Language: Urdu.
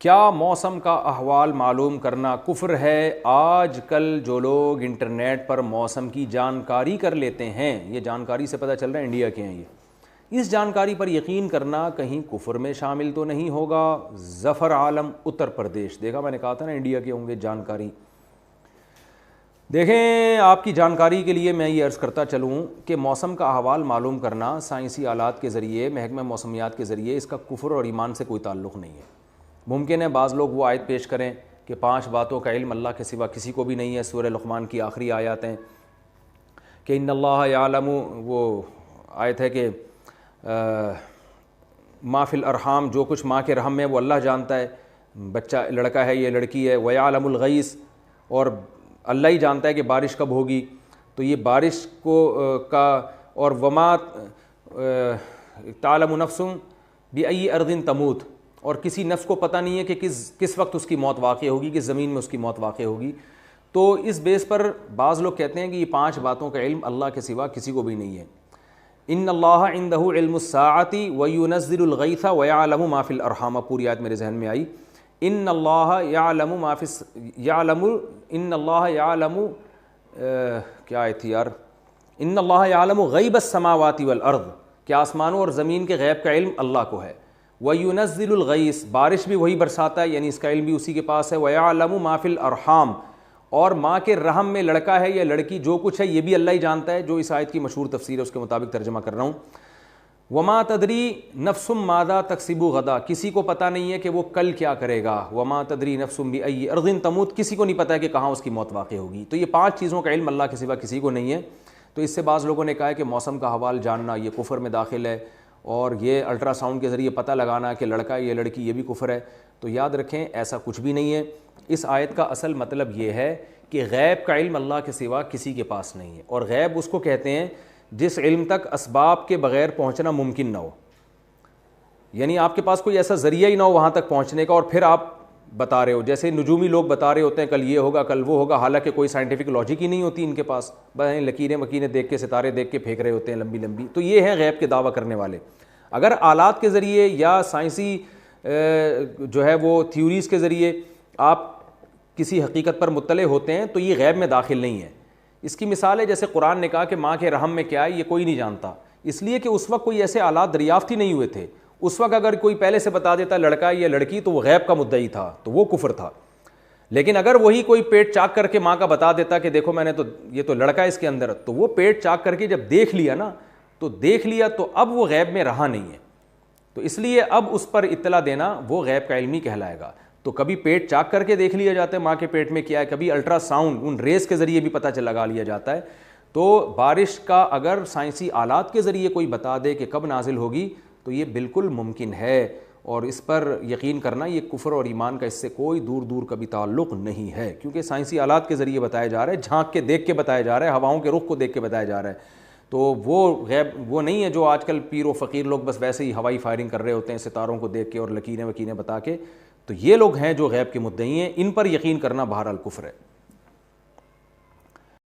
کیا موسم کا احوال معلوم کرنا کفر ہے؟ آج کل جو لوگ انٹرنیٹ پر موسم کی جانکاری کر لیتے ہیں، یہ جانکاری سے پتہ چل رہا ہے انڈیا کے ہیں یہ، اس جانکاری پر یقین کرنا کہیں کفر میں شامل تو نہیں ہوگا؟ ظفر عالم، اتر پردیش۔ دیکھا میں نے کہا تھا نا انڈیا کے ہوں گے جانکاری۔ دیکھیں، آپ کی جانکاری کے لیے میں یہ عرض کرتا چلوں کہ موسم کا احوال معلوم کرنا سائنسی آلات کے ذریعے، محکمہ موسمیات کے ذریعے، اس کا کفر اور ایمان سے کوئی تعلق نہیں ہے۔ ممکن ہے بعض لوگ وہ آیت پیش کریں کہ 5 باتوں کا علم اللہ کے سوا کسی کو بھی نہیں ہے، سورہ لقمان کی آخری آیات ہیں کہ ان اللہ یعلم، وہ آیت ہے کہ ما فی الارحام، جو کچھ ماں کے رحم میں وہ اللہ جانتا ہے، بچہ لڑکا ہے یہ لڑکی ہے، ویعلم الغیث، اور اللہ ہی جانتا ہے کہ بارش کب ہوگی۔ تو یہ بارش کا، اور وما تعلم نفس بأی ارض تموت، اور کسی نفس کو پتہ نہیں ہے کہ کس وقت اس کی موت واقع ہوگی، کس زمین میں اس کی موت واقع ہوگی۔ تو اس بیس پر بعض لوگ کہتے ہیں کہ یہ 5 باتوں کا علم اللہ کے سوا کسی کو بھی نہیں ہے۔ ان اللہ عندہ علم الساعۃ وینزل الغیث ویعلم ما فی الارحام، پوری آیت میرے ذہن میں آئی۔ ان اللہ یعلم ما فی ان اللہ یعلم، کیا آیت تھی یار، ان اللہ یعلم غیب السماوات والارض، کہ آسمانوں اور زمین کے غیب کا علم اللہ کو ہے۔ وَيُنَزِّلُ الْغَيْث، بارش بھی وہی برساتا ہے، یعنی اس کا علم بھی اسی کے پاس ہے۔ وَيَعْلَمُ مَا فِي الْأَرْحَامِ، اور ماں کے رحم میں لڑکا ہے یا لڑکی، جو کچھ ہے یہ بھی اللہ ہی جانتا ہے، جو اس آیت کی مشہور تفسیر ہے اس کے مطابق ترجمہ کر رہا ہوں۔ وَمَا تَدْرِي نَفْسٌ مَاذَا تَكْسِبُ غَدًا، کسی کو پتہ نہیں ہے کہ وہ کل کیا کرے گا۔ وَمَا تَدْرِي نَفْسٌ بِأَيِّ أَرْضٍ تَمُوتُ، کسی کو نہیں پتہ ہے کہ کہاں اس کی موت واقع ہوگی۔ تو یہ 5 چیزوں کا علم اللہ کے سوا کسی کو نہیں ہے۔ تو اس سے بعض لوگوں نے کہا ہے کہ موسم کا حوال جاننا یہ کفر میں داخل ہے، اور یہ الٹرا ساؤنڈ کے ذریعے پتہ لگانا کہ لڑکا ہے یا لڑکی، یہ بھی کفر ہے۔ تو یاد رکھیں ایسا کچھ بھی نہیں ہے۔ اس آیت کا اصل مطلب یہ ہے کہ غیب کا علم اللہ کے سوا کسی کے پاس نہیں ہے، اور غیب اس کو کہتے ہیں جس علم تک اسباب کے بغیر پہنچنا ممکن نہ ہو، یعنی آپ کے پاس کوئی ایسا ذریعہ ہی نہ ہو وہاں تک پہنچنے کا، اور پھر آپ بتا رہے ہو، جیسے نجومی لوگ بتا رہے ہوتے ہیں کل یہ ہوگا کل وہ ہوگا، حالانکہ کوئی سائنٹیفک لاجک ہی نہیں ہوتی ان کے پاس، بس لکیریں وکیریں دیکھ کے، ستارے دیکھ کے پھینک رہے ہوتے ہیں لمبی لمبی۔ تو یہ ہیں غیب کے دعویٰ کرنے والے۔ اگر آلات کے ذریعے یا سائنسی جو ہے وہ تھیوریز کے ذریعے آپ کسی حقیقت پر مطلع ہوتے ہیں تو یہ غیب میں داخل نہیں ہے۔ اس کی مثال ہے جیسے قرآن نے کہا کہ ماں کے رحم میں کیا ہے یہ کوئی نہیں جانتا، اس لیے کہ اس وقت کوئی ایسے آلات دریافت ہی نہیں ہوئے تھے۔ اس وقت اگر کوئی پہلے سے بتا دیتا لڑکا یا لڑکی تو وہ غیب کا مدعی تھا، تو وہ کفر تھا۔ لیکن اگر وہی کوئی پیٹ چاک کر کے ماں کا بتا دیتا کہ دیکھو میں نے تو یہ تو لڑکا ہے اس کے اندر، تو وہ پیٹ چاک کر کے جب دیکھ لیا نا، تو اب وہ غیب میں رہا نہیں ہے، تو اس لیے اب اس پر اطلاع دینا وہ غیب کا علم ہی کہلائے گا۔ تو کبھی پیٹ چاک کر کے دیکھ لیا جاتا ہے ماں کے پیٹ میں کیا ہے، کبھی الٹرا ساؤنڈ ان ریز کے ذریعے بھی پتہ لگا لیا جاتا ہے۔ تو بارش کا اگر سائنسی آلات کے ذریعے کوئی بتا دے کہ کب نازل ہوگی تو یہ بالکل ممکن ہے، اور اس پر یقین کرنا یہ کفر اور ایمان کا اس سے کوئی دور دور کبھی تعلق نہیں ہے، کیونکہ سائنسی آلات کے ذریعے بتایا جا رہا ہے، جھانک کے دیکھ کے بتایا جا رہا ہے، ہواؤں کے رخ کو دیکھ کے بتایا جا رہا ہے۔ تو وہ غیب وہ نہیں ہے جو آج کل پیر و فقیر لوگ بس ویسے ہی ہوائی فائرنگ کر رہے ہوتے ہیں ستاروں کو دیکھ کے اور لکیریں وکیریں بتا کے۔ تو یہ لوگ ہیں جو غیب کے مدعی ہیں، ان پر یقین کرنا بہرحال کفر ہے۔